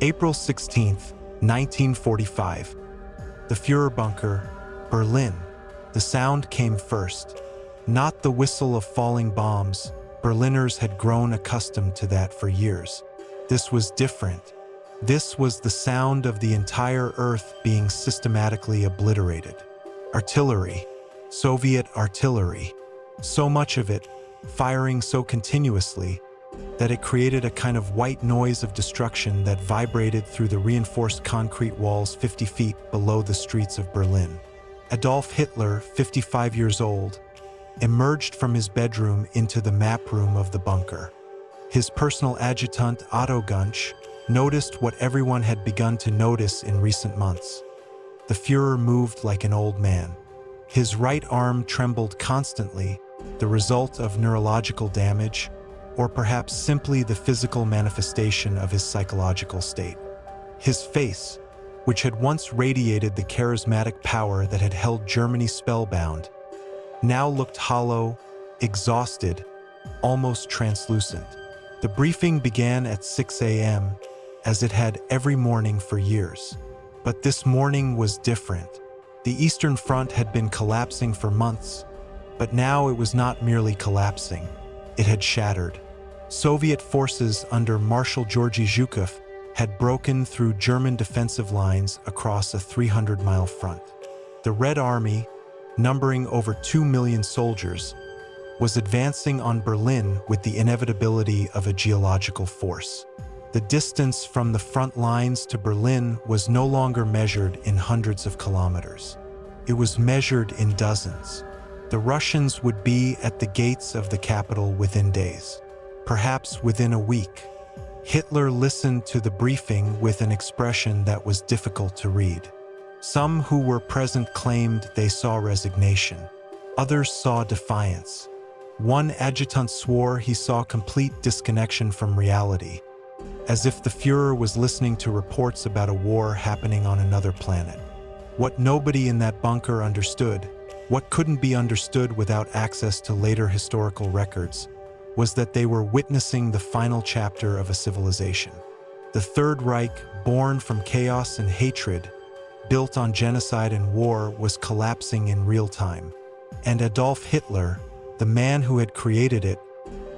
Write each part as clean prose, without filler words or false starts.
April 16th, 1945. The Führerbunker, Berlin. The sound came first. Not the whistle of falling bombs. Berliners had grown accustomed to that for years. This was different. This was the sound of the entire earth being systematically obliterated. Artillery. Soviet artillery. So much of it, firing so continuously, that it created a kind of white noise of destruction that vibrated through the reinforced concrete walls 50 feet below the streets of Berlin. Adolf Hitler, 55 years old, emerged from his bedroom into the map room of the bunker. His personal adjutant, Otto Gunch, noticed what everyone had begun to notice in recent months. The Führer moved like an old man. His right arm trembled constantly, the result of neurological damage, or perhaps simply the physical manifestation of his psychological state. His face, which had once radiated the charismatic power that had held Germany spellbound, now looked hollow, exhausted, almost translucent. The briefing began at 6 a.m., as it had every morning for years. But this morning was different. The Eastern Front had been collapsing for months, but now it was not merely collapsing, it had shattered. Soviet forces under Marshal Georgy Zhukov had broken through German defensive lines across a 300-mile front. The Red Army, numbering over 2 million soldiers, was advancing on Berlin with the inevitability of a geological force. The distance from the front lines to Berlin was no longer measured in hundreds of kilometers. It was measured in dozens. The Russians would be at the gates of the capital within days, perhaps within a week. Hitler listened to the briefing with an expression that was difficult to read. Some who were present claimed they saw resignation. Others saw defiance. One adjutant swore he saw complete disconnection from reality, as if the Führer was listening to reports about a war happening on another planet. What nobody in that bunker understood, what couldn't be understood without access to later historical records, was that they were witnessing the final chapter of a civilization. The Third Reich, born from chaos and hatred, built on genocide and war, was collapsing in real time. And Adolf Hitler, the man who had created it,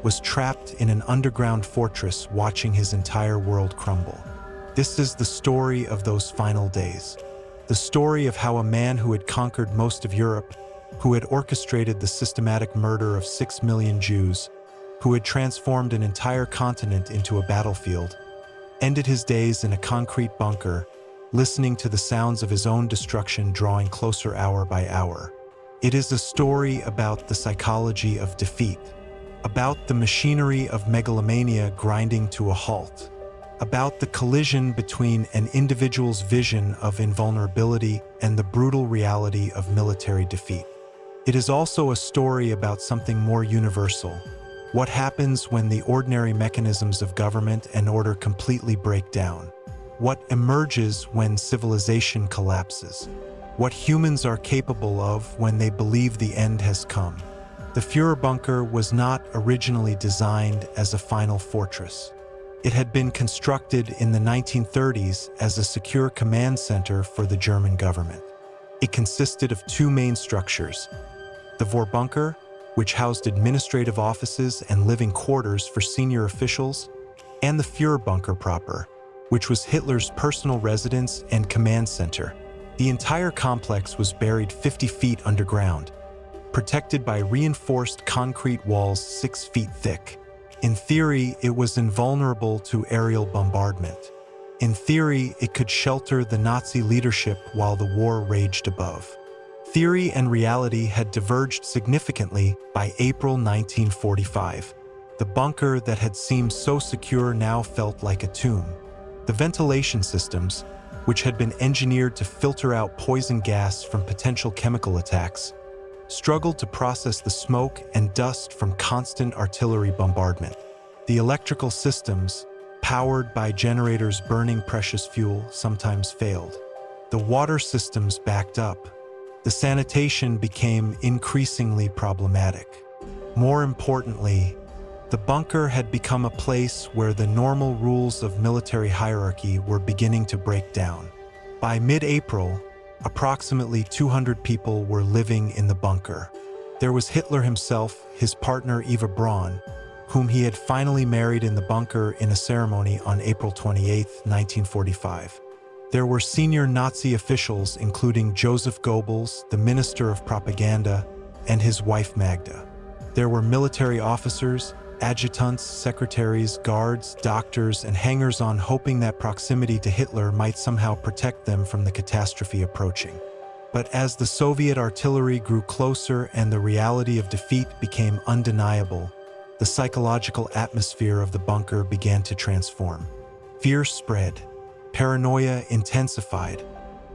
was trapped in an underground fortress watching his entire world crumble. This is the story of those final days. The story of how a man who had conquered most of Europe, who had orchestrated the systematic murder of 6 million Jews, who had transformed an entire continent into a battlefield, ended his days in a concrete bunker, listening to the sounds of his own destruction drawing closer hour by hour. It is a story about the psychology of defeat, about the machinery of megalomania grinding to a halt, about the collision between an individual's vision of invulnerability and the brutal reality of military defeat. It is also a story about something more universal. What happens when the ordinary mechanisms of government and order completely break down? What emerges when civilization collapses? What humans are capable of when they believe the end has come? The Führerbunker was not originally designed as a final fortress. It had been constructed in the 1930s as a secure command center for the German government. It consisted of two main structures: the Führerbunker, which housed administrative offices and living quarters for senior officials, and the Führerbunker proper, which was Hitler's personal residence and command center. The entire complex was buried 50 feet underground, protected by reinforced concrete walls 6 feet thick. In theory, it was invulnerable to aerial bombardment. In theory, it could shelter the Nazi leadership while the war raged above. Theory and reality had diverged significantly by April 1945. The bunker that had seemed so secure now felt like a tomb. The ventilation systems, which had been engineered to filter out poison gas from potential chemical attacks, struggled to process the smoke and dust from constant artillery bombardment. The electrical systems, powered by generators burning precious fuel, sometimes failed. The water systems backed up. The sanitation became increasingly problematic. More importantly, The bunker had become a place where the normal rules of military hierarchy were beginning to break down. By mid-April, approximately 200 people were living in the bunker. There was Hitler himself, his partner Eva Braun, whom he had finally married in the bunker in a ceremony on April 28, 1945. There were senior Nazi officials including Joseph Goebbels, the Minister of Propaganda, and his wife Magda. There were military officers, adjutants, secretaries, guards, doctors, and hangers-on hoping that proximity to Hitler might somehow protect them from the catastrophe approaching. But as the Soviet artillery grew closer and the reality of defeat became undeniable, the psychological atmosphere of the bunker began to transform. Fear spread. Paranoia intensified.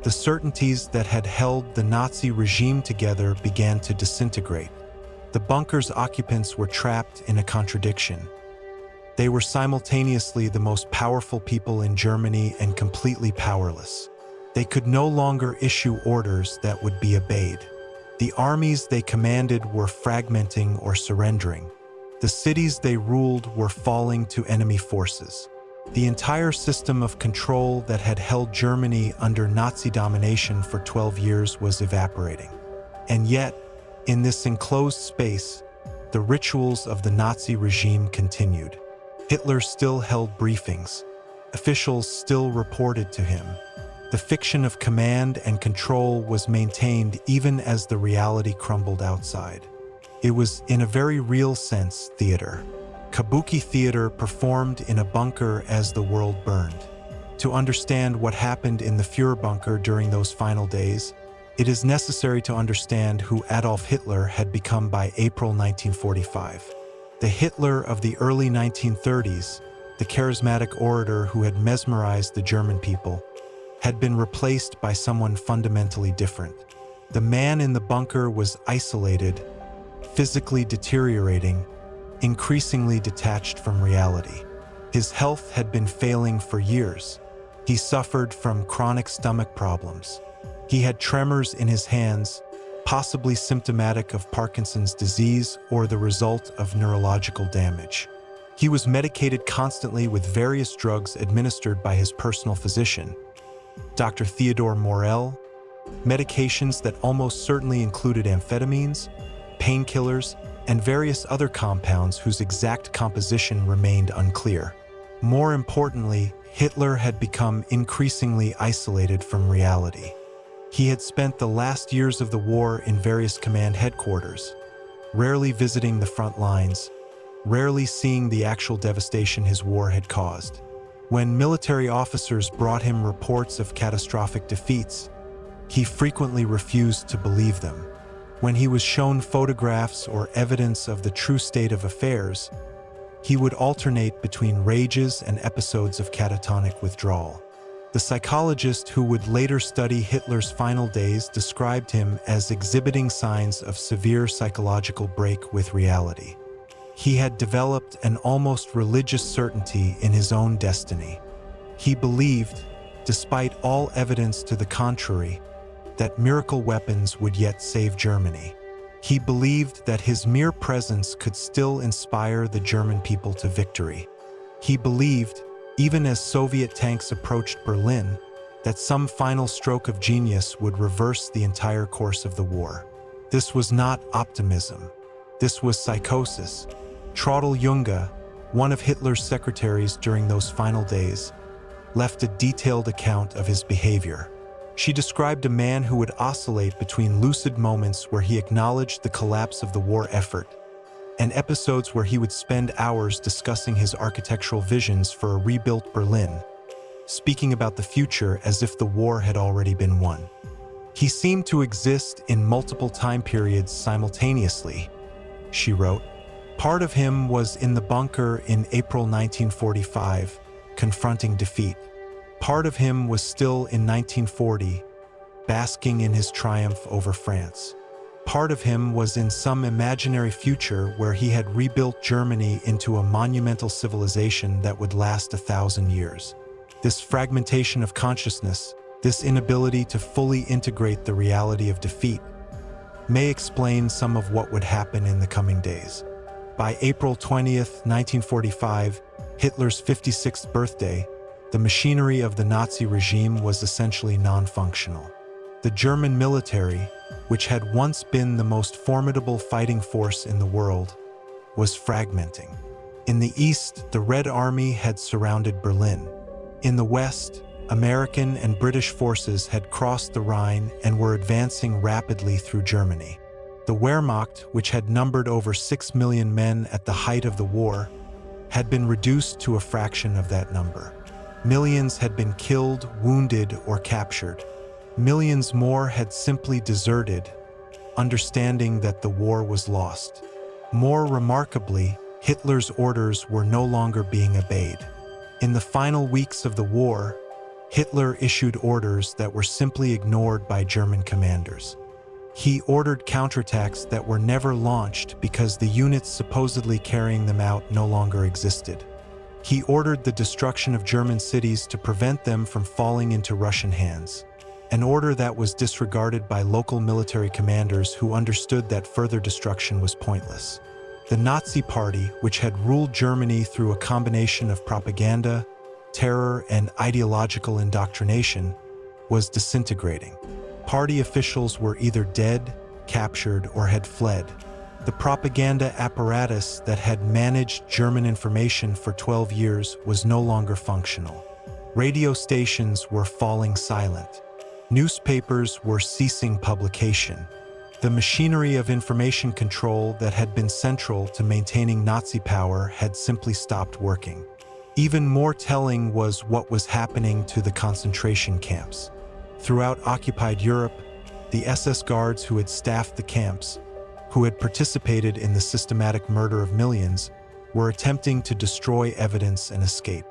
The certainties that had held the Nazi regime together began to disintegrate. The bunker's occupants were trapped in a contradiction. They were simultaneously the most powerful people in Germany and completely powerless. They could no longer issue orders that would be obeyed. The armies they commanded were fragmenting or surrendering. The cities they ruled were falling to enemy forces. The entire system of control that had held Germany under Nazi domination for 12 years was evaporating. And yet, in this enclosed space, the rituals of the Nazi regime continued. Hitler still held briefings. Officials still reported to him. The fiction of command and control was maintained even as the reality crumbled outside. It was, in a very real sense, theater. Kabuki theater performed in a bunker as the world burned. To understand what happened in the Führerbunker during those final days, it is necessary to understand who Adolf Hitler had become by April 1945. The Hitler of the early 1930s, the charismatic orator who had mesmerized the German people, had been replaced by someone fundamentally different. The man in the bunker was isolated, physically deteriorating, increasingly detached from reality. His health had been failing for years. He suffered from chronic stomach problems. He had tremors in his hands, possibly symptomatic of Parkinson's disease or the result of neurological damage. He was medicated constantly with various drugs administered by his personal physician, Dr. Theodor Morell, medications that almost certainly included amphetamines, painkillers, and various other compounds whose exact composition remained unclear. More importantly, Hitler had become increasingly isolated from reality. He had spent the last years of the war in various command headquarters, rarely visiting the front lines, rarely seeing the actual devastation his war had caused. When military officers brought him reports of catastrophic defeats, he frequently refused to believe them. When he was shown photographs or evidence of the true state of affairs, he would alternate between rages and episodes of catatonic withdrawal. The psychologist who would later study Hitler's final days described him as exhibiting signs of severe psychological break with reality. He had developed an almost religious certainty in his own destiny. He believed, despite all evidence to the contrary, that miracle weapons would yet save Germany. He believed that his mere presence could still inspire the German people to victory. He believed, even as Soviet tanks approached Berlin, that some final stroke of genius would reverse the entire course of the war. This was not optimism. This was psychosis. Traudl Junge, one of Hitler's secretaries during those final days, left a detailed account of his behavior. She described a man who would oscillate between lucid moments where he acknowledged the collapse of the war effort and episodes where he would spend hours discussing his architectural visions for a rebuilt Berlin, speaking about the future as if the war had already been won. He seemed to exist in multiple time periods simultaneously, she wrote. Part of him was in the bunker in April 1945, confronting defeat. Part of him was still in 1940, basking in his triumph over France. Part of him was in some imaginary future where he had rebuilt Germany into a monumental civilization that would last 1,000 years. This fragmentation of consciousness, this inability to fully integrate the reality of defeat, may explain some of what would happen in the coming days. By April 20th, 1945, Hitler's 56th birthday, the machinery of the Nazi regime was essentially non-functional. The German military, which had once been the most formidable fighting force in the world, was fragmenting. In the east, the Red Army had surrounded Berlin. In the west, American and British forces had crossed the Rhine and were advancing rapidly through Germany. The Wehrmacht, which had numbered over 6 million men at the height of the war, had been reduced to a fraction of that number. Millions had been killed, wounded, or captured. Millions more had simply deserted, understanding that the war was lost. More remarkably, Hitler's orders were no longer being obeyed. In the final weeks of the war, Hitler issued orders that were simply ignored by German commanders. He ordered counterattacks that were never launched because the units supposedly carrying them out no longer existed. He ordered the destruction of German cities to prevent them from falling into Russian hands, an order that was disregarded by local military commanders who understood that further destruction was pointless. The Nazi Party, which had ruled Germany through a combination of propaganda, terror, and ideological indoctrination, was disintegrating. Party officials were either dead, captured, or had fled. The propaganda apparatus that had managed German information for 12 years was no longer functional. Radio stations were falling silent. Newspapers were ceasing publication. The machinery of information control that had been central to maintaining Nazi power had simply stopped working. Even more telling was what was happening to the concentration camps. Throughout occupied Europe, the SS guards who had staffed the camps, who had participated in the systematic murder of millions, were attempting to destroy evidence and escape.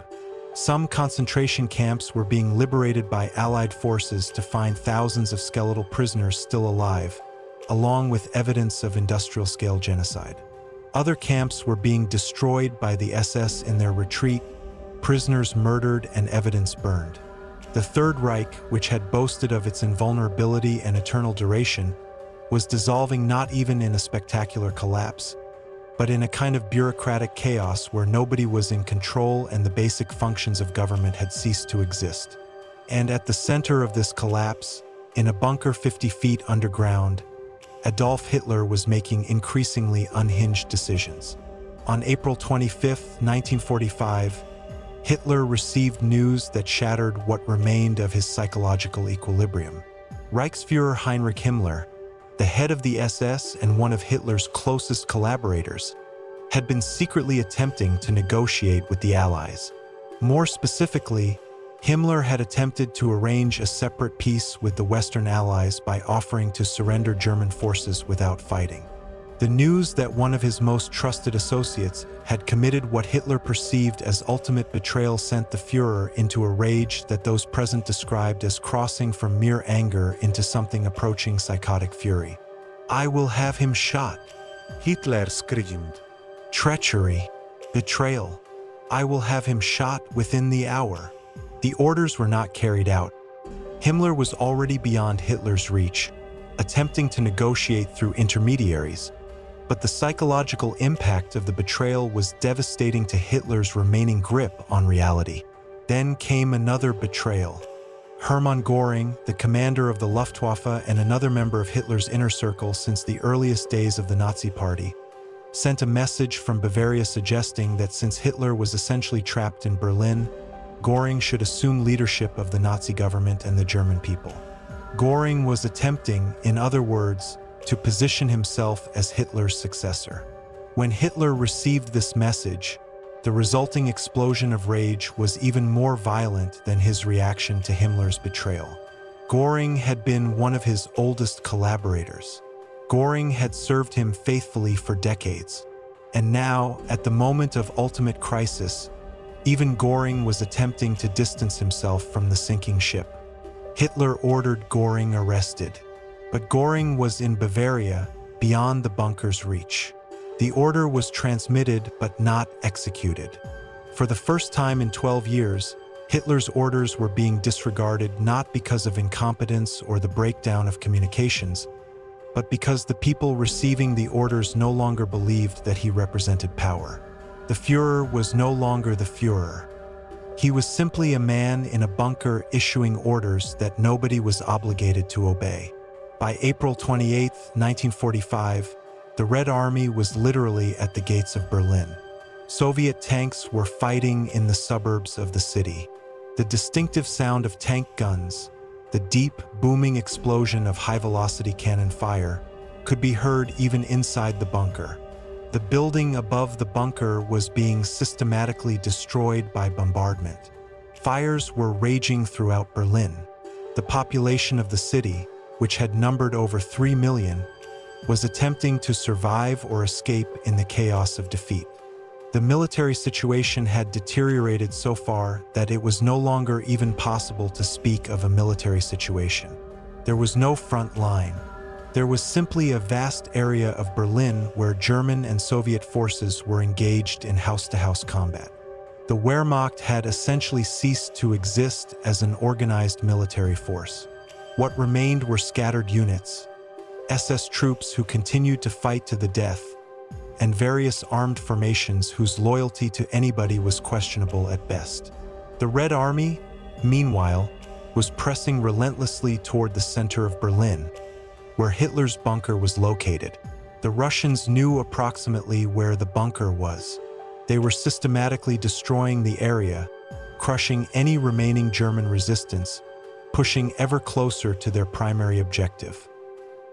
Some concentration camps were being liberated by Allied forces to find thousands of skeletal prisoners still alive, along with evidence of industrial-scale genocide. Other camps were being destroyed by the SS in their retreat, prisoners murdered and evidence burned. The Third Reich, which had boasted of its invulnerability and eternal duration, was dissolving not even in a spectacular collapse, but in a kind of bureaucratic chaos where nobody was in control and the basic functions of government had ceased to exist. And at the center of this collapse, in a bunker 50 feet underground, Adolf Hitler was making increasingly unhinged decisions. On April 25, 1945, Hitler received news that shattered what remained of his psychological equilibrium. Reichsfuhrer Heinrich Himmler, the head of the SS and one of Hitler's closest collaborators, had been secretly attempting to negotiate with the Allies. More specifically, Himmler had attempted to arrange a separate peace with the Western Allies by offering to surrender German forces without fighting. The news that one of his most trusted associates had committed what Hitler perceived as ultimate betrayal sent the Führer into a rage that those present described as crossing from mere anger into something approaching psychotic fury. "I will have him shot," Hitler screamed. "Treachery, betrayal. I will have him shot within the hour." The orders were not carried out. Himmler was already beyond Hitler's reach, attempting to negotiate through intermediaries, but the psychological impact of the betrayal was devastating to Hitler's remaining grip on reality. Then came another betrayal. Hermann Göring, the commander of the Luftwaffe and another member of Hitler's inner circle since the earliest days of the Nazi Party, sent a message from Bavaria suggesting that since Hitler was essentially trapped in Berlin, Göring should assume leadership of the Nazi government and the German people. Göring was attempting, in other words, to position himself as Hitler's successor. When Hitler received this message, the resulting explosion of rage was even more violent than his reaction to Himmler's betrayal. Göring had been one of his oldest collaborators. Göring had served him faithfully for decades. And now, at the moment of ultimate crisis, even Göring was attempting to distance himself from the sinking ship. Hitler ordered Göring arrested. But Göring was in Bavaria, beyond the bunker's reach. The order was transmitted but not executed. For the first time in 12 years, Hitler's orders were being disregarded not because of incompetence or the breakdown of communications, but because the people receiving the orders no longer believed that he represented power. The Führer was no longer the Führer. He was simply a man in a bunker issuing orders that nobody was obligated to obey. By April 28, 1945, the Red Army was literally at the gates of Berlin. Soviet tanks were fighting in the suburbs of the city. The distinctive sound of tank guns, the deep, booming explosion of high-velocity cannon fire, could be heard even inside the bunker. The building above the bunker was being systematically destroyed by bombardment. Fires were raging throughout Berlin. The population of the city, which had numbered over 3 million, was attempting to survive or escape in the chaos of defeat. The military situation had deteriorated so far that it was no longer even possible to speak of a military situation. There was no front line. There was simply a vast area of Berlin where German and Soviet forces were engaged in house-to-house combat. The Wehrmacht had essentially ceased to exist as an organized military force. What remained were scattered units, SS troops who continued to fight to the death, and various armed formations whose loyalty to anybody was questionable at best. The Red Army, meanwhile, was pressing relentlessly toward the center of Berlin, where Hitler's bunker was located. The Russians knew approximately where the bunker was. They were systematically destroying the area, crushing any remaining German resistance, pushing ever closer to their primary objective: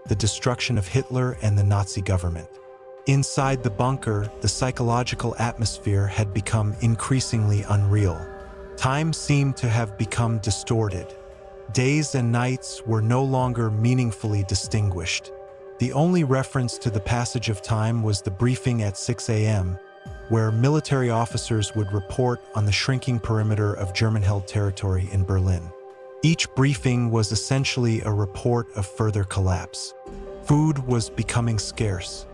the destruction of Hitler and the Nazi government. Inside the bunker, the psychological atmosphere had become increasingly unreal. Time seemed to have become distorted. Days and nights were no longer meaningfully distinguished. The only reference to the passage of time was the briefing at 6 a.m., where military officers would report on the shrinking perimeter of German-held territory in Berlin. Each briefing was essentially a report of further collapse. Food was becoming scarce.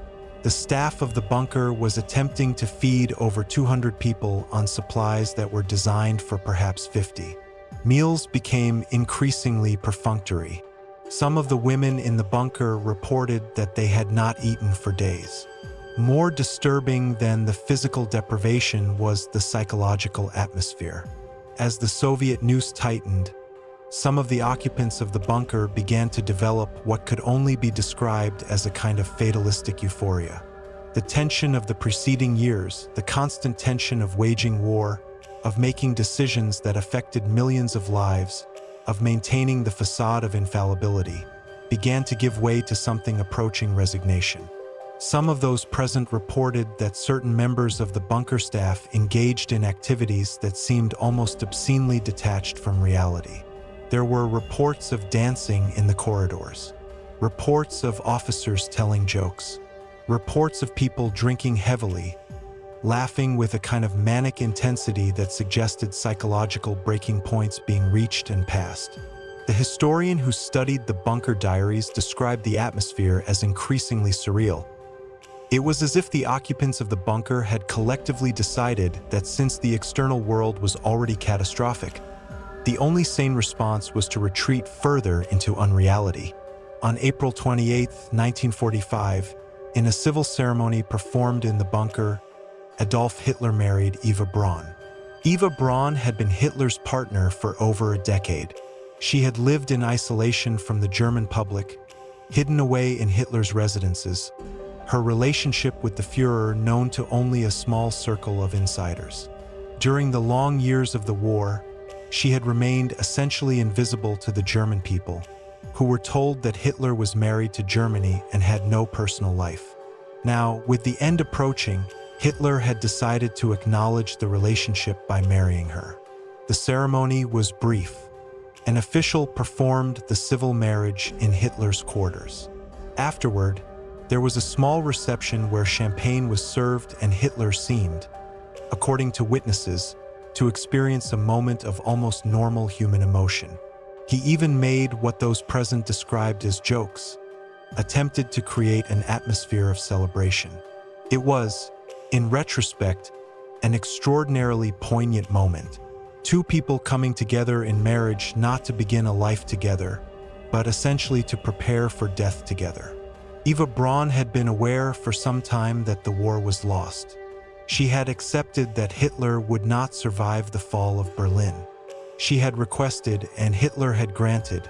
The staff of the bunker was attempting to feed over 200 people on supplies that were designed for perhaps 50. Meals became increasingly perfunctory. Some of the women in the bunker reported that they had not eaten for days. More disturbing than the physical deprivation was the psychological atmosphere. As the Soviet noose tightened, some of the occupants of the bunker began to develop what could only be described as a kind of fatalistic euphoria. The tension of the preceding years, the constant tension of waging war, of making decisions that affected millions of lives, of maintaining the facade of infallibility, began to give way to something approaching resignation. Some of those present reported that certain members of the bunker staff engaged in activities that seemed almost obscenely detached from reality. There were reports of dancing in the corridors, reports of officers telling jokes, reports of people drinking heavily, laughing with a kind of manic intensity that suggested psychological breaking points being reached and passed. The historian who studied the bunker diaries described the atmosphere as increasingly surreal. It was as if the occupants of the bunker had collectively decided that since the external world was already catastrophic, the only sane response was to retreat further into unreality. On April 28, 1945, in a civil ceremony performed in the bunker, Adolf Hitler married Eva Braun. Eva Braun had been Hitler's partner for over a decade. She had lived in isolation from the German public, hidden away in Hitler's residences, her relationship with the Führer known to only a small circle of insiders. During the long years of the war, she had remained essentially invisible to the German people, who were told that Hitler was married to Germany and had no personal life. Now, with the end approaching, Hitler had decided to acknowledge the relationship by marrying her. The ceremony was brief. An official performed the civil marriage in Hitler's quarters. Afterward, there was a small reception where champagne was served and Hitler seemed, according to witnesses, to experience a moment of almost normal human emotion. He even made what those present described as jokes, attempted to create an atmosphere of celebration. It was, in retrospect, an extraordinarily poignant moment. Two people coming together in marriage not to begin a life together, but essentially to prepare for death together. Eva Braun had been aware for some time that the war was lost. She had accepted that Hitler would not survive the fall of Berlin. She had requested, and Hitler had granted,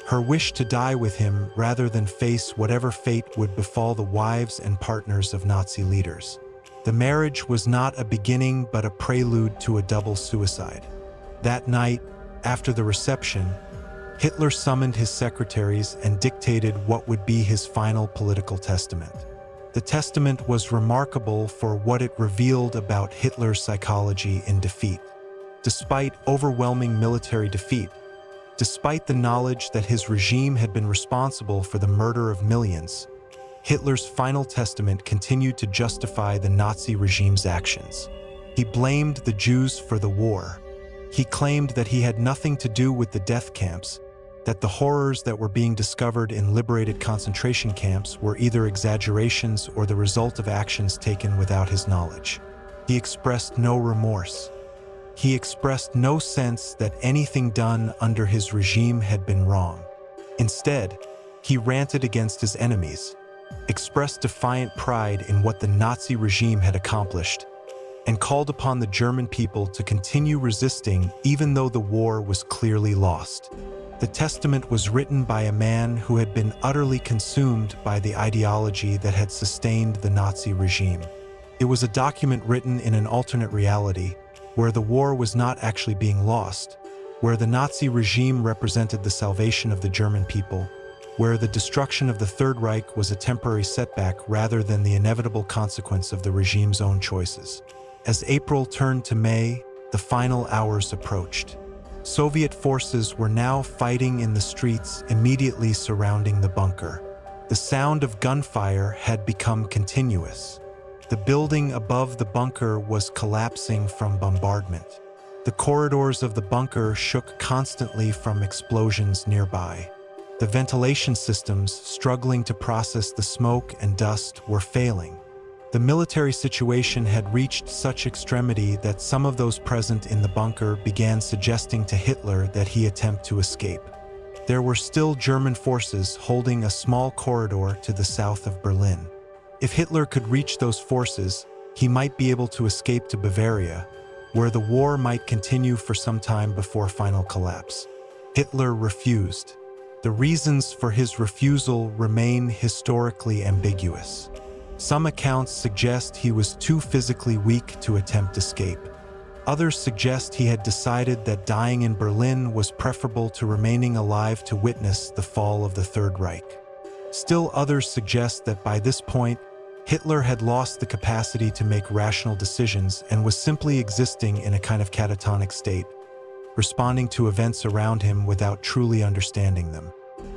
her wish to die with him rather than face whatever fate would befall the wives and partners of Nazi leaders. The marriage was not a beginning but a prelude to a double suicide. That night, after the reception, Hitler summoned his secretaries and dictated what would be his final political testament. The testament was remarkable for what it revealed about Hitler's psychology in defeat. Despite overwhelming military defeat, despite the knowledge that his regime had been responsible for the murder of millions, Hitler's final testament continued to justify the Nazi regime's actions. He blamed the Jews for the war. He claimed that he had nothing to do with the death camps, that the horrors that were being discovered in liberated concentration camps were either exaggerations or the result of actions taken without his knowledge. He expressed no remorse. He expressed no sense that anything done under his regime had been wrong. Instead, he ranted against his enemies, expressed defiant pride in what the Nazi regime had accomplished, and called upon the German people to continue resisting even though the war was clearly lost. The testament was written by a man who had been utterly consumed by the ideology that had sustained the Nazi regime. It was a document written in an alternate reality, where the war was not actually being lost, where the Nazi regime represented the salvation of the German people, where the destruction of the Third Reich was a temporary setback rather than the inevitable consequence of the regime's own choices. As April turned to May, the final hours approached. Soviet forces were now fighting in the streets immediately surrounding the bunker. The sound of gunfire had become continuous. The building above the bunker was collapsing from bombardment. The corridors of the bunker shook constantly from explosions nearby. The ventilation systems, struggling to process the smoke and dust, were failing. The military situation had reached such extremity that some of those present in the bunker began suggesting to Hitler that he attempt to escape. There were still German forces holding a small corridor to the south of Berlin. If Hitler could reach those forces, he might be able to escape to Bavaria, where the war might continue for some time before final collapse. Hitler refused. The reasons for his refusal remain historically ambiguous. Some accounts suggest he was too physically weak to attempt escape. Others suggest he had decided that dying in Berlin was preferable to remaining alive to witness the fall of the Third Reich. Still others suggest that by this point, Hitler had lost the capacity to make rational decisions and was simply existing in a kind of catatonic state, responding to events around him without truly understanding them.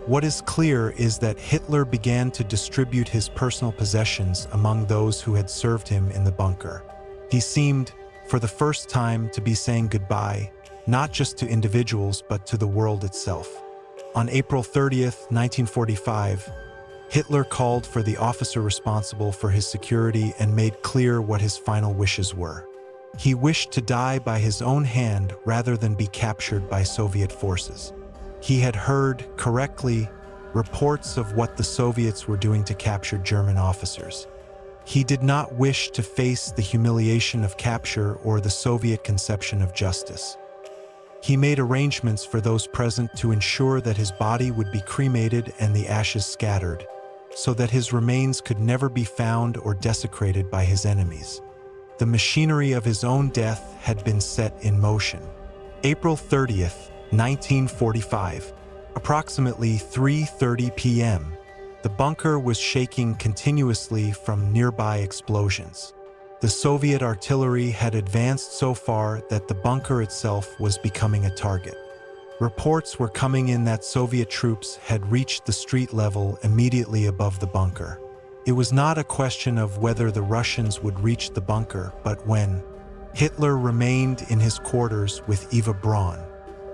What is clear is that Hitler began to distribute his personal possessions among those who had served him in the bunker. He seemed, for the first time, to be saying goodbye, not just to individuals but to the world itself. On April 30th, 1945, Hitler called for the officer responsible for his security and made clear what his final wishes were. He wished to die by his own hand rather than be captured by Soviet forces. He had heard, correctly, reports of what the Soviets were doing to capture German officers. He did not wish to face the humiliation of capture or the Soviet conception of justice. He made arrangements for those present to ensure that his body would be cremated and the ashes scattered, so that his remains could never be found or desecrated by his enemies. The machinery of his own death had been set in motion. April 30th, 1945, approximately 3:30 p.m., the bunker was shaking continuously from nearby explosions. The Soviet artillery had advanced so far that the bunker itself was becoming a target. Reports were coming in that Soviet troops had reached the street level immediately above the bunker. It was not a question of whether the Russians would reach the bunker, but when. Hitler remained in his quarters with Eva Braun.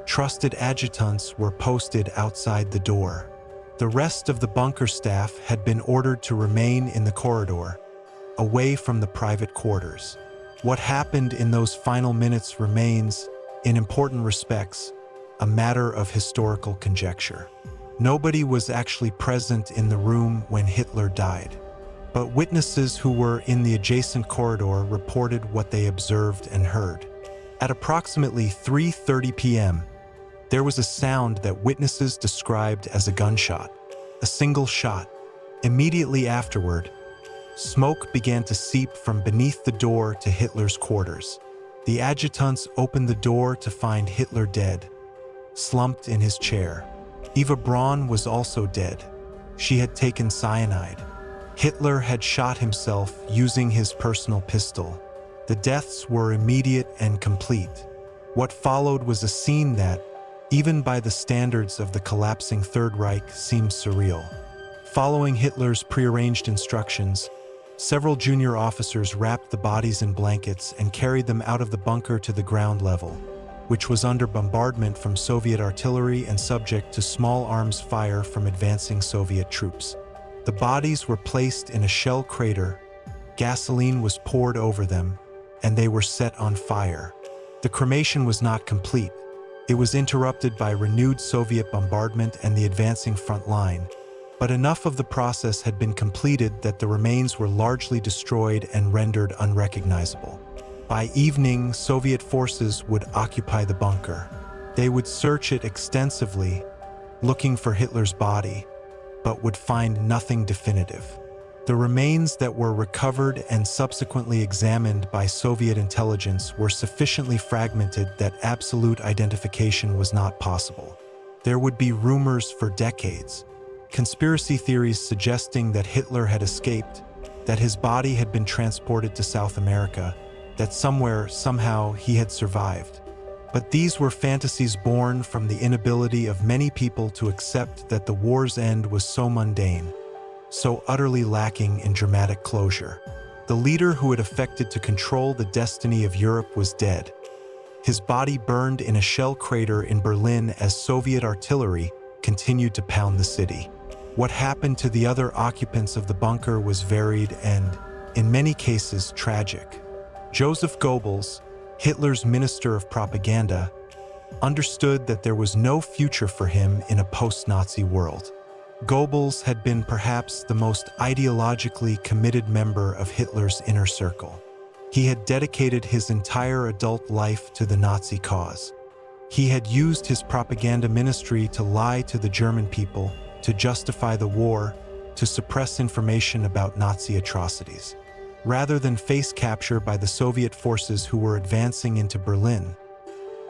Trusted adjutants were posted outside the door. The rest of the bunker staff had been ordered to remain in the corridor, away from the private quarters. What happened in those final minutes remains, in important respects, a matter of historical conjecture. Nobody was actually present in the room when Hitler died, but witnesses who were in the adjacent corridor reported what they observed and heard. At approximately 3:30 p.m., there was a sound that witnesses described as a gunshot, a single shot. Immediately afterward, smoke began to seep from beneath the door to Hitler's quarters. The adjutants opened the door to find Hitler dead, slumped in his chair. Eva Braun was also dead. She had taken cyanide. Hitler had shot himself using his personal pistol. The deaths were immediate and complete. What followed was a scene that, even by the standards of the collapsing Third Reich, seemed surreal. Following Hitler's prearranged instructions, several junior officers wrapped the bodies in blankets and carried them out of the bunker to the ground level, which was under bombardment from Soviet artillery and subject to small arms fire from advancing Soviet troops. The bodies were placed in a shell crater, gasoline was poured over them, and they were set on fire. The cremation was not complete. It was interrupted by renewed Soviet bombardment and the advancing front line, but enough of the process had been completed that the remains were largely destroyed and rendered unrecognizable. By evening, Soviet forces would occupy the bunker. They would search it extensively, looking for Hitler's body, but would find nothing definitive. The remains that were recovered and subsequently examined by Soviet intelligence were sufficiently fragmented that absolute identification was not possible. There would be rumors for decades, conspiracy theories suggesting that Hitler had escaped, that his body had been transported to South America, that somewhere, somehow, he had survived. But these were fantasies born from the inability of many people to accept that the war's end was so mundane, so utterly lacking in dramatic closure. The leader who had affected to control the destiny of Europe was dead. His body burned in a shell crater in Berlin as Soviet artillery continued to pound the city. What happened to the other occupants of the bunker was varied and, in many cases, tragic. Joseph Goebbels, Hitler's Minister of Propaganda, understood that there was no future for him in a post-Nazi world. Goebbels had been perhaps the most ideologically committed member of Hitler's inner circle. He had dedicated his entire adult life to the Nazi cause. He had used his propaganda ministry to lie to the German people, to justify the war, to suppress information about Nazi atrocities. Rather than face capture by the Soviet forces who were advancing into Berlin,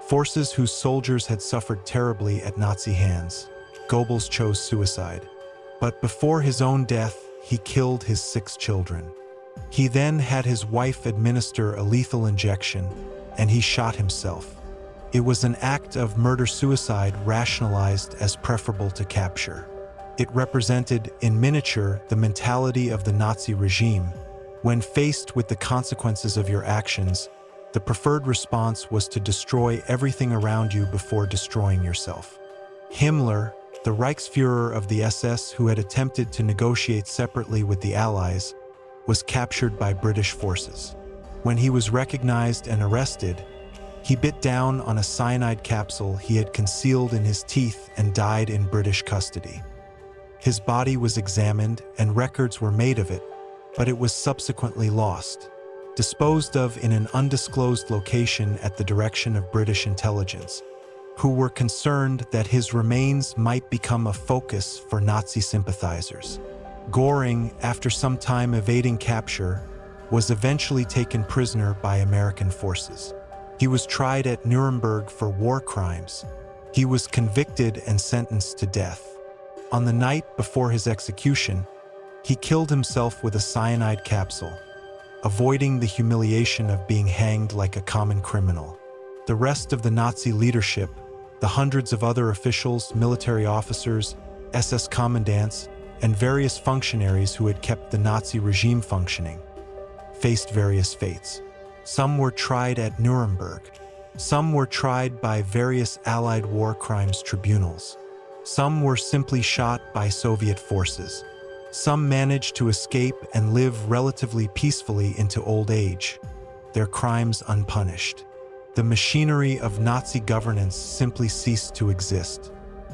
forces whose soldiers had suffered terribly at Nazi hands, Goebbels chose suicide. But before his own death, he killed his 6 children. He then had his wife administer a lethal injection, and he shot himself. It was an act of murder-suicide rationalized as preferable to capture. It represented, in miniature, the mentality of the Nazi regime. When faced with the consequences of your actions, the preferred response was to destroy everything around you before destroying yourself. Himmler, the Reichsführer of the SS who had attempted to negotiate separately with the Allies, was captured by British forces. When he was recognized and arrested, he bit down on a cyanide capsule he had concealed in his teeth and died in British custody. His body was examined and records were made of it, but it was subsequently lost, disposed of in an undisclosed location at the direction of British intelligence, who were concerned that his remains might become a focus for Nazi sympathizers. Göring, after some time evading capture, was eventually taken prisoner by American forces. He was tried at Nuremberg for war crimes. He was convicted and sentenced to death. On the night before his execution, he killed himself with a cyanide capsule, avoiding the humiliation of being hanged like a common criminal. The rest of the Nazi leadership, the hundreds of other officials, military officers, SS commandants, and various functionaries who had kept the Nazi regime functioning, faced various fates. Some were tried at Nuremberg. Some were tried by various Allied war crimes tribunals. Some were simply shot by Soviet forces. Some managed to escape and live relatively peacefully into old age, their crimes unpunished. The machinery of Nazi governance simply ceased to exist.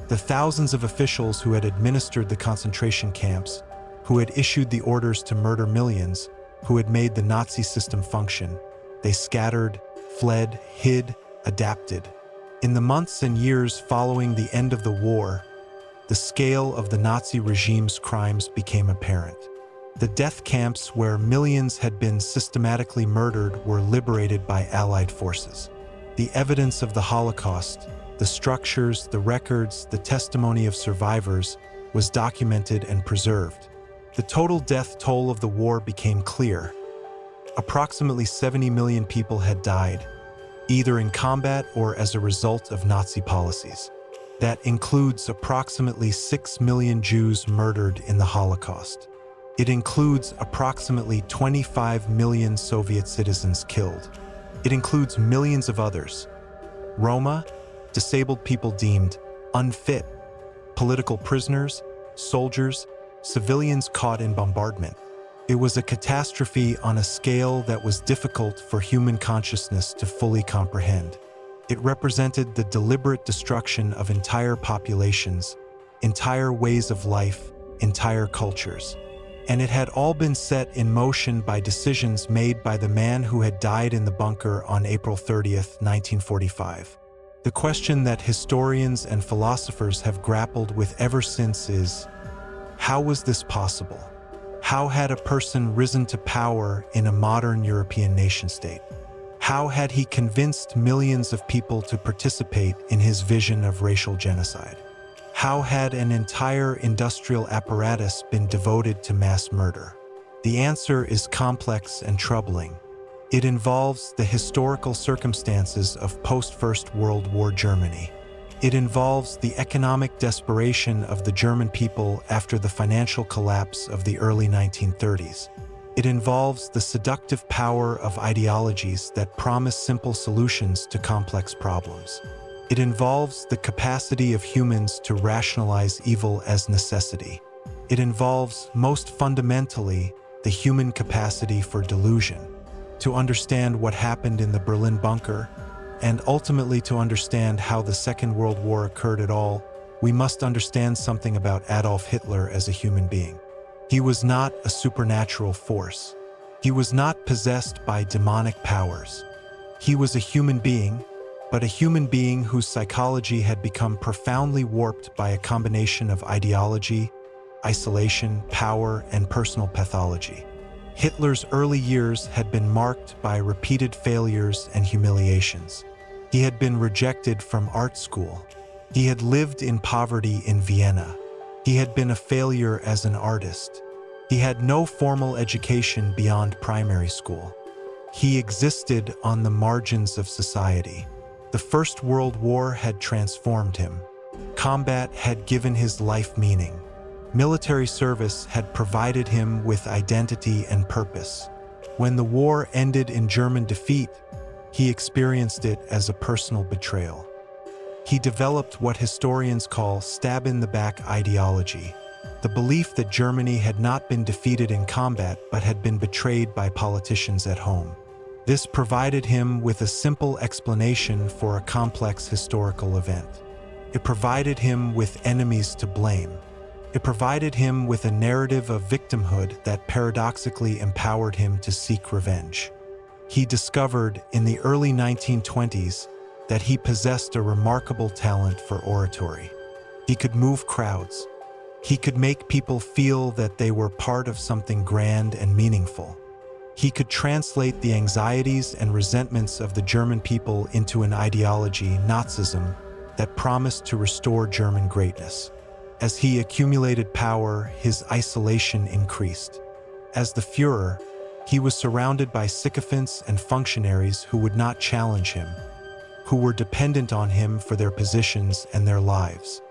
The thousands of officials who had administered the concentration camps, who had issued the orders to murder millions, who had made the Nazi system function, they scattered, fled, hid, adapted. In the months and years following the end of the war, the scale of the Nazi regime's crimes became apparent. The death camps where millions had been systematically murdered were liberated by Allied forces. The evidence of the Holocaust, the structures, the records, the testimony of survivors was documented and preserved. The total death toll of the war became clear. Approximately 70 million people had died, either in combat or as a result of Nazi policies. That includes approximately 6 million Jews murdered in the Holocaust. It includes approximately 25 million Soviet citizens killed. It includes millions of others: Roma, disabled people deemed unfit, political prisoners, soldiers, civilians caught in bombardment. It was a catastrophe on a scale that was difficult for human consciousness to fully comprehend. It represented the deliberate destruction of entire populations, entire ways of life, entire cultures. And it had all been set in motion by decisions made by the man who had died in the bunker on April 30th, 1945. The question that historians and philosophers have grappled with ever since is, how was this possible? How had a person risen to power in a modern European nation-state? How had he convinced millions of people to participate in his vision of racial genocide? How had an entire industrial apparatus been devoted to mass murder? The answer is complex and troubling. It involves the historical circumstances of post-First World War Germany. It involves the economic desperation of the German people after the financial collapse of the early 1930s. It involves the seductive power of ideologies that promise simple solutions to complex problems. It involves the capacity of humans to rationalize evil as necessity. It involves, most fundamentally, the human capacity for delusion. To understand what happened in the Berlin bunker, and ultimately to understand how the Second World War occurred at all, we must understand something about Adolf Hitler as a human being. He was not a supernatural force. He was not possessed by demonic powers. He was a human being, but a human being whose psychology had become profoundly warped by a combination of ideology, isolation, power, and personal pathology. Hitler's early years had been marked by repeated failures and humiliations. He had been rejected from art school. He had lived in poverty in Vienna. He had been a failure as an artist. He had no formal education beyond primary school. He existed on the margins of society. The First World War had transformed him. Combat had given his life meaning. Military service had provided him with identity and purpose. When the war ended in German defeat, he experienced it as a personal betrayal. He developed what historians call stab-in-the-back ideology, the belief that Germany had not been defeated in combat but had been betrayed by politicians at home. This provided him with a simple explanation for a complex historical event. It provided him with enemies to blame. It provided him with a narrative of victimhood that paradoxically empowered him to seek revenge. He discovered in the early 1920s that he possessed a remarkable talent for oratory. He could move crowds. He could make people feel that they were part of something grand and meaningful. He could translate the anxieties and resentments of the German people into an ideology, Nazism, that promised to restore German greatness. As he accumulated power, his isolation increased. As the Führer, he was surrounded by sycophants and functionaries who would not challenge him, who were dependent on him for their positions and their lives.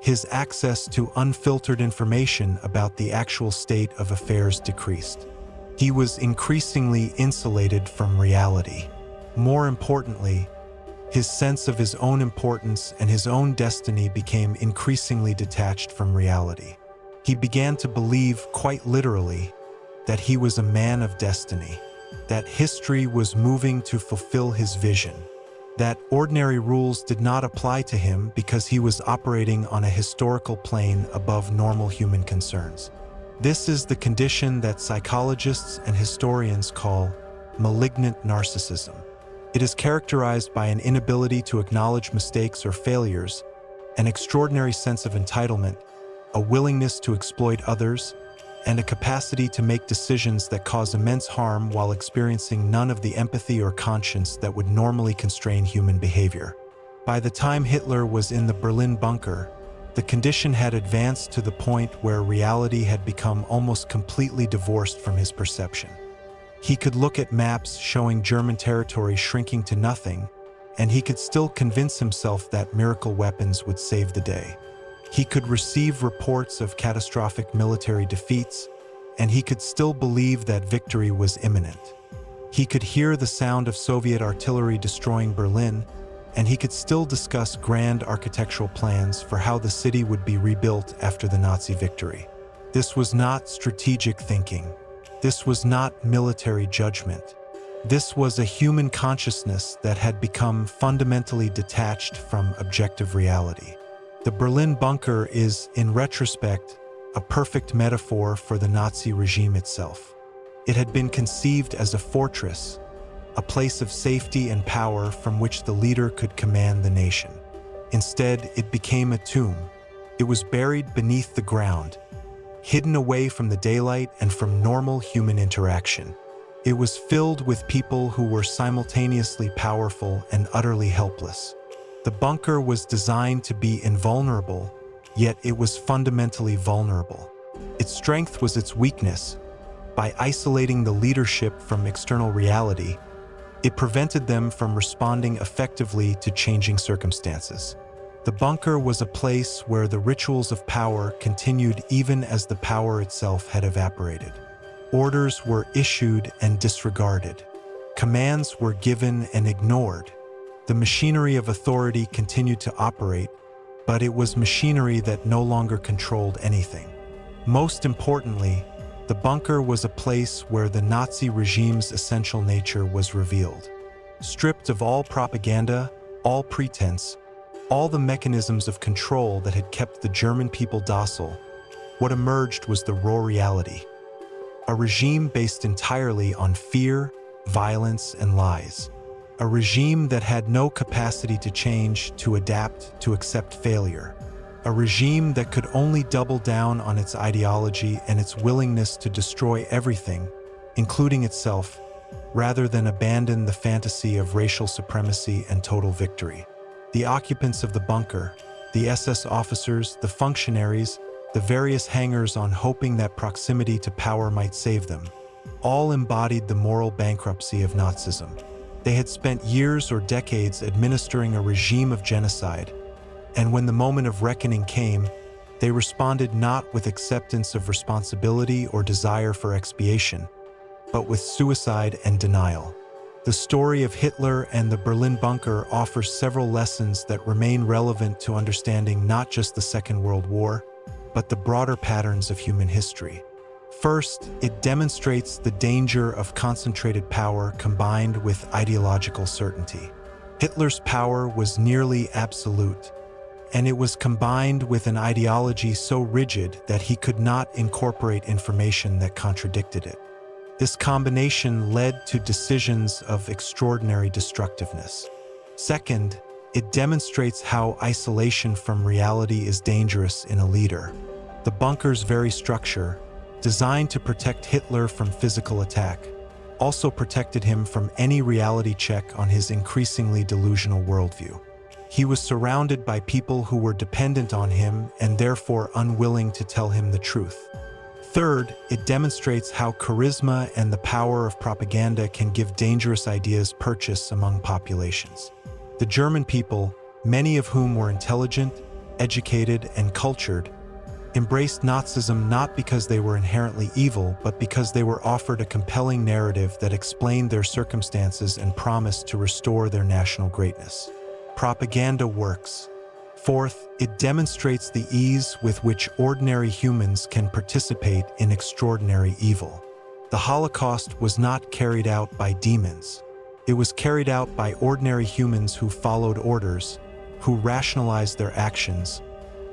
His access to unfiltered information about the actual state of affairs decreased. He was increasingly insulated from reality. More importantly, his sense of his own importance and his own destiny became increasingly detached from reality. He began to believe, quite literally, that he was a man of destiny, that history was moving to fulfill his vision. that ordinary rules did not apply to him because he was operating on a historical plane above normal human concerns. This is the condition that psychologists and historians call malignant narcissism. It is characterized by an inability to acknowledge mistakes or failures, an extraordinary sense of entitlement, a willingness to exploit others, and a capacity to make decisions that cause immense harm while experiencing none of the empathy or conscience that would normally constrain human behavior. By the time Hitler was in the Berlin bunker, the condition had advanced to the point where reality had become almost completely divorced from his perception. He could look at maps showing German territory shrinking to nothing, and he could still convince himself that miracle weapons would save the day. He could receive reports of catastrophic military defeats, and he could still believe that victory was imminent. He could hear the sound of Soviet artillery destroying Berlin, and he could still discuss grand architectural plans for how the city would be rebuilt after the Nazi victory. This was not strategic thinking. This was not military judgment. This was a human consciousness that had become fundamentally detached from objective reality. The Berlin bunker is, in retrospect, a perfect metaphor for the Nazi regime itself. It had been conceived as a fortress, a place of safety and power from which the leader could command the nation. Instead, it became a tomb. It was buried beneath the ground, hidden away from the daylight and from normal human interaction. It was filled with people who were simultaneously powerful and utterly helpless. The bunker was designed to be invulnerable, yet it was fundamentally vulnerable. Its strength was its weakness. By isolating the leadership from external reality, it prevented them from responding effectively to changing circumstances. The bunker was a place where the rituals of power continued even as the power itself had evaporated. Orders were issued and disregarded. Commands were given and ignored. The machinery of authority continued to operate, but it was machinery that no longer controlled anything. Most importantly, the bunker was a place where the Nazi regime's essential nature was revealed. Stripped of all propaganda, all pretense, all the mechanisms of control that had kept the German people docile, what emerged was the raw reality. A regime based entirely on fear, violence, and lies. A regime that had no capacity to change, to adapt, to accept failure. A regime that could only double down on its ideology and its willingness to destroy everything, including itself, rather than abandon the fantasy of racial supremacy and total victory. The occupants of the bunker, the SS officers, the functionaries, the various hangers-on hoping that proximity to power might save them, all embodied the moral bankruptcy of Nazism. They had spent years or decades administering a regime of genocide, and when the moment of reckoning came, they responded not with acceptance of responsibility or desire for expiation, but with suicide and denial. The story of Hitler and the Berlin bunker offers several lessons that remain relevant to understanding not just the Second World War, but the broader patterns of human history. First, it demonstrates the danger of concentrated power combined with ideological certainty. Hitler's power was nearly absolute, and it was combined with an ideology so rigid that he could not incorporate information that contradicted it. This combination led to decisions of extraordinary destructiveness. Second, it demonstrates how isolation from reality is dangerous in a leader. The bunker's very structure, designed to protect Hitler from physical attack, also protected him from any reality check on his increasingly delusional worldview. He was surrounded by people who were dependent on him and therefore unwilling to tell him the truth. Third, it demonstrates how charisma and the power of propaganda can give dangerous ideas purchase among populations. The German people, many of whom were intelligent, educated, and cultured, embraced Nazism not because they were inherently evil, but because they were offered a compelling narrative that explained their circumstances and promised to restore their national greatness. Propaganda works. Fourth, it demonstrates the ease with which ordinary humans can participate in extraordinary evil. The Holocaust was not carried out by demons. It was carried out by ordinary humans who followed orders, who rationalized their actions,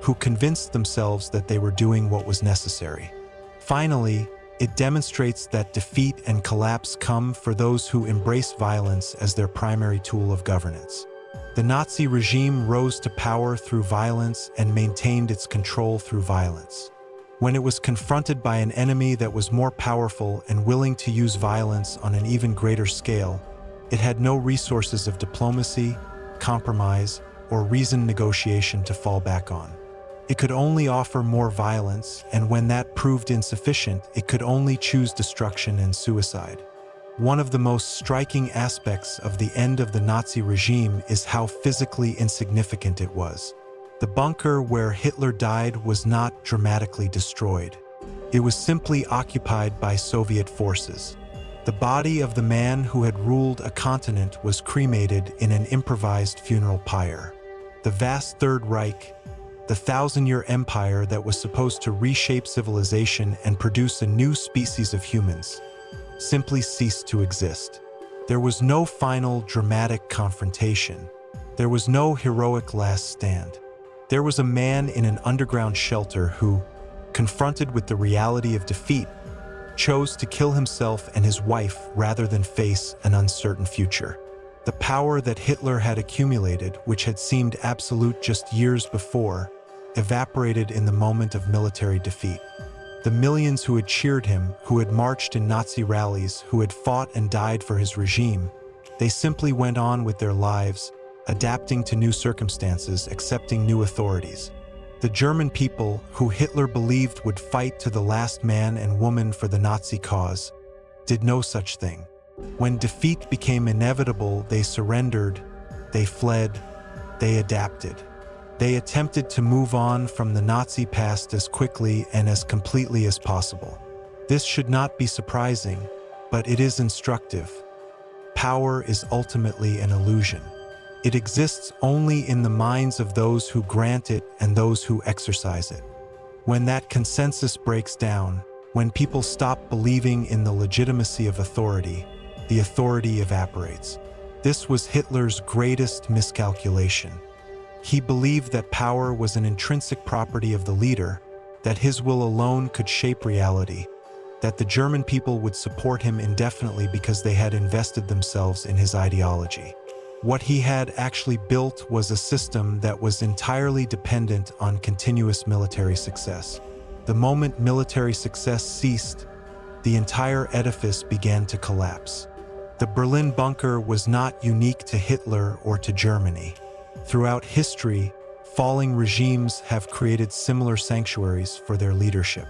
who convinced themselves that they were doing what was necessary. Finally, it demonstrates that defeat and collapse come for those who embrace violence as their primary tool of governance. The Nazi regime rose to power through violence and maintained its control through violence. When it was confronted by an enemy that was more powerful and willing to use violence on an even greater scale, it had no resources of diplomacy, compromise, or reasoned negotiation to fall back on. It could only offer more violence, and when that proved insufficient, it could only choose destruction and suicide. One of the most striking aspects of the end of the Nazi regime is how physically insignificant it was. The bunker where Hitler died was not dramatically destroyed. It was simply occupied by Soviet forces. The body of the man who had ruled a continent was cremated in an improvised funeral pyre. The vast Third Reich, the thousand-year empire that was supposed to reshape civilization and produce a new species of humans, simply ceased to exist. There was no final dramatic confrontation. There was no heroic last stand. There was a man in an underground shelter who, confronted with the reality of defeat, chose to kill himself and his wife rather than face an uncertain future. The power that Hitler had accumulated, which had seemed absolute just years before, evaporated in the moment of military defeat. The millions who had cheered him, who had marched in Nazi rallies, who had fought and died for his regime, they simply went on with their lives, adapting to new circumstances, accepting new authorities. The German people, who Hitler believed would fight to the last man and woman for the Nazi cause, did no such thing. When defeat became inevitable, they surrendered, they fled, they adapted. They attempted to move on from the Nazi past as quickly and as completely as possible. This should not be surprising, but it is instructive. Power is ultimately an illusion. It exists only in the minds of those who grant it and those who exercise it. When that consensus breaks down, when people stop believing in the legitimacy of authority, the authority evaporates. This was Hitler's greatest miscalculation. He believed that power was an intrinsic property of the leader, that his will alone could shape reality, that the German people would support him indefinitely because they had invested themselves in his ideology. What he had actually built was a system that was entirely dependent on continuous military success. The moment military success ceased, the entire edifice began to collapse. The Berlin bunker was not unique to Hitler or to Germany. Throughout history, falling regimes have created similar sanctuaries for their leadership.